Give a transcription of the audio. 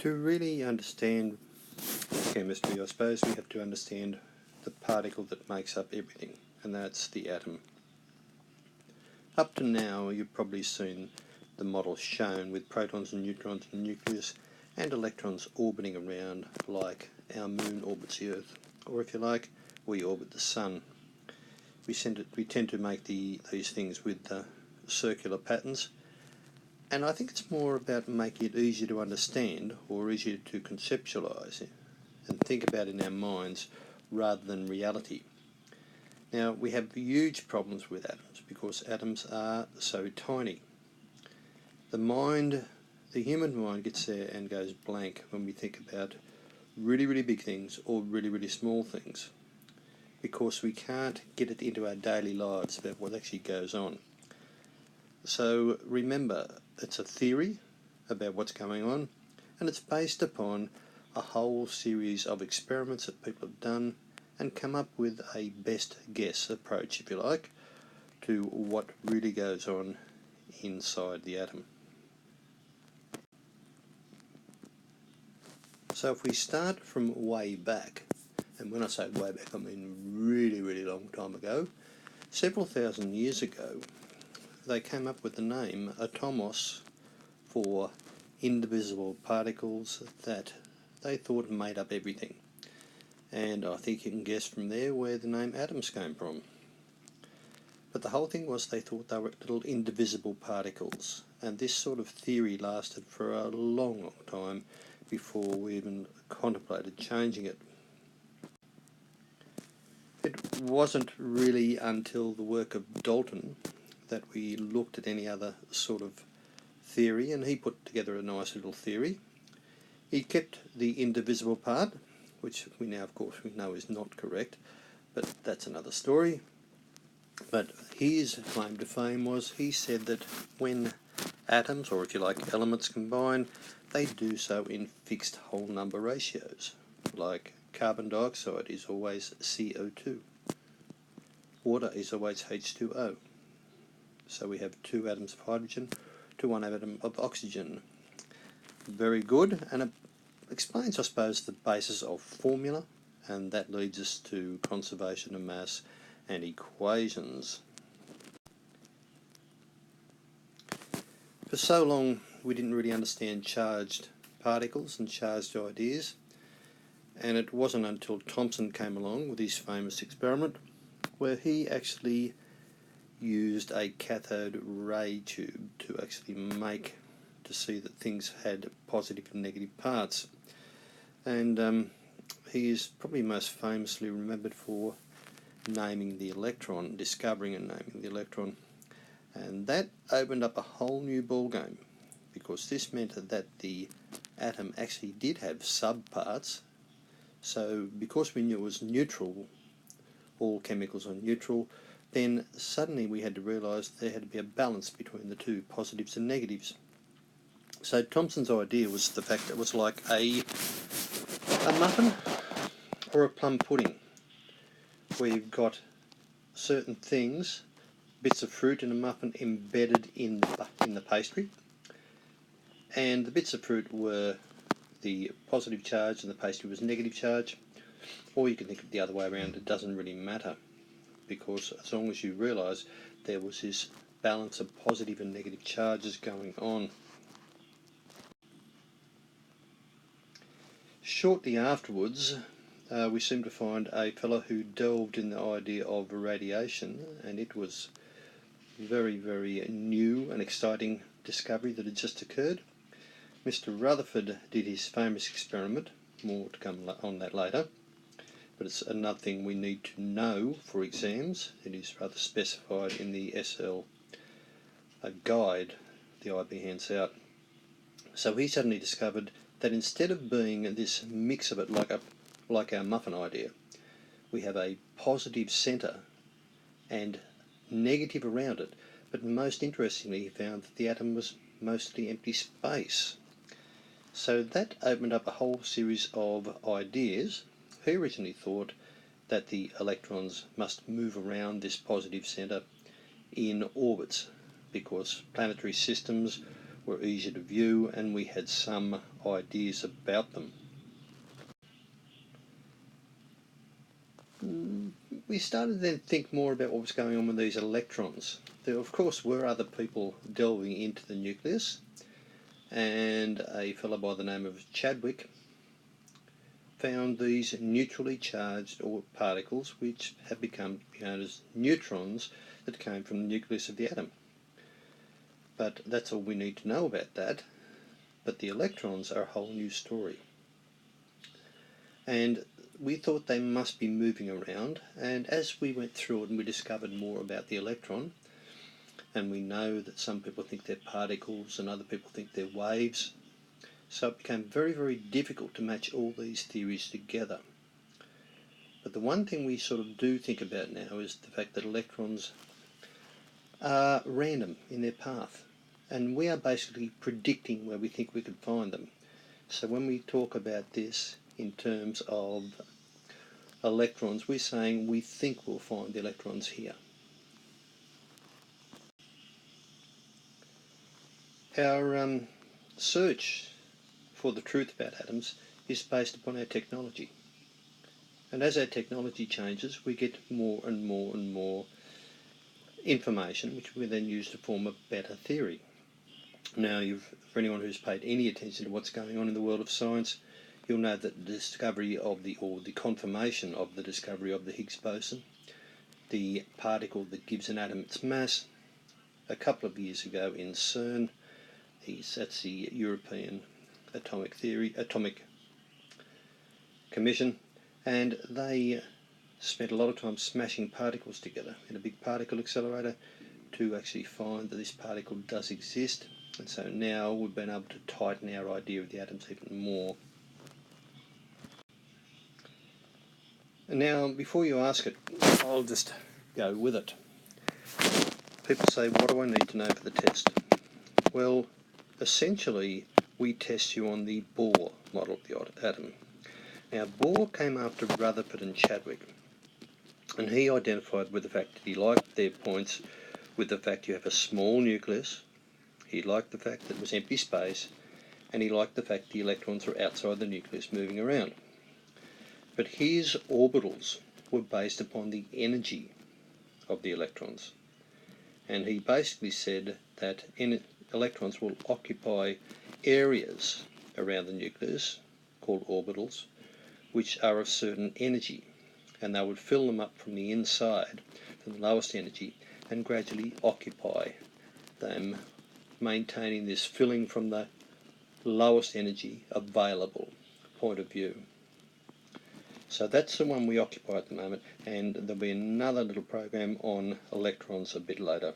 To really understand chemistry, I suppose we have to understand the particle that makes up everything, and that's the atom. Up to now, you've probably seen the model shown with protons and neutrons in the nucleus and electrons orbiting around like our moon orbits the Earth, or if you like, we orbit the sun. We tend to make these things with circular patterns, and I think it's more about making it easier to understand or easier to conceptualize and think about in our minds rather than reality. Now, we have huge problems with atoms because atoms are so tiny. The human mind gets there and goes blank when we think about really, really big things or really, really small things, because we can't get it into our daily lives about what actually goes on. So remember, it's a theory about what's going on, and it's based upon a whole series of experiments that people have done and come up with a best guess approach, if you like, to what really goes on inside the atom. So if we start from way back, and when I say way back I mean really, really long time ago, several thousand years ago, they came up with the name atomos for indivisible particles that they thought made up everything. And I think you can guess from there where the name atoms came from. But the whole thing was they thought they were little indivisible particles, and this sort of theory lasted for a long, long time before we even contemplated changing it. It wasn't really until the work of Dalton that we looked at any other sort of theory, and he put together a nice little theory. He kept the indivisible part, which we now of course we know is not correct, but that's another story. But his claim to fame was he said that when atoms, or if you like elements, combine, they do so in fixed whole number ratios, like carbon dioxide is always CO2, water is always H2O. So we have 2 atoms of hydrogen to 1 atom of oxygen. Very good, and it explains, I suppose, the basis of formula, and that leads us to conservation of mass and equations. For so long we didn't really understand charged particles and charged ideas, and it wasn't until Thompson came along with his famous experiment where he actually used a cathode ray tube to see that things had positive and negative parts. And he is probably most famously remembered for naming the electron, discovering and naming the electron. And that opened up a whole new ballgame, because this meant that the atom actually did have subparts. So because we knew it was neutral, all chemicals are neutral, then suddenly we had to realise there had to be a balance between the two positives and negatives. So Thompson's idea was the fact that it was like a muffin or a plum pudding, where you've got certain things, bits of fruit in a muffin embedded in the pastry, and the bits of fruit were the positive charge and the pastry was negative charge. Or you can think of it the other way around, it doesn't really matter, because as long as you realise there was this balance of positive and negative charges going on. Shortly afterwards, we seemed to find a fellow who delved in the idea of radiation, and it was very, very new and exciting discovery that had just occurred. Mr. Rutherford did his famous experiment, more to come on that later, but it's another thing we need to know for exams. It is rather specified in the SL guide the IB hands out. So he suddenly discovered that instead of being this mix of it like our muffin idea, we have a positive centre and negative around it. But most interestingly, he found that the atom was mostly empty space. So that opened up a whole series of ideas. He originally thought that the electrons must move around this positive centre in orbits, because planetary systems were easy to view, and we had some ideas about them. We started then to think more about what was going on with these electrons. There of course were other people delving into the nucleus, and a fellow by the name of Chadwick found these neutrally charged particles which have become known as neutrons that came from the nucleus of the atom. But that's all we need to know about that. But the electrons are a whole new story. And we thought they must be moving around, and as we went through it and we discovered more about the electron, and we know that some people think they're particles and other people think they're waves, so it became very, very difficult to match all these theories together. But the one thing we sort of do think about now is the fact that electrons are random in their path, and we are basically predicting where we think we could find them. So when we talk about this in terms of electrons, we're saying we think we'll find the electrons here. Our search for the truth about atoms is based upon our technology. And as our technology changes, we get more and more and more information, which we then use to form a better theory. Now, for anyone who's paid any attention to what's going on in the world of science, you'll know that the discovery of the confirmation of the discovery of the Higgs boson, the particle that gives an atom its mass, a couple of years ago in CERN, that's the European Atomic Commission, and they spent a lot of time smashing particles together in a big particle accelerator to actually find that this particle does exist. And so now we've been able to tighten our idea of the atoms even more. And now, before you ask it, I'll just go with it. People say, what do I need to know for the test? Well, essentially, we test you on the Bohr model of the atom. Now, Bohr came after Rutherford and Chadwick, and he identified with the fact that he liked their points with the fact you have a small nucleus, he liked the fact that it was empty space, and he liked the fact the electrons were outside the nucleus moving around. But his orbitals were based upon the energy of the electrons, and he basically said that electrons will occupy areas around the nucleus, called orbitals, which are of certain energy, and they would fill them up from the inside, from the lowest energy, and gradually occupy them, maintaining this filling from the lowest energy available point of view. So that's the one we occupy at the moment, and there'll be another little program on electrons a bit later.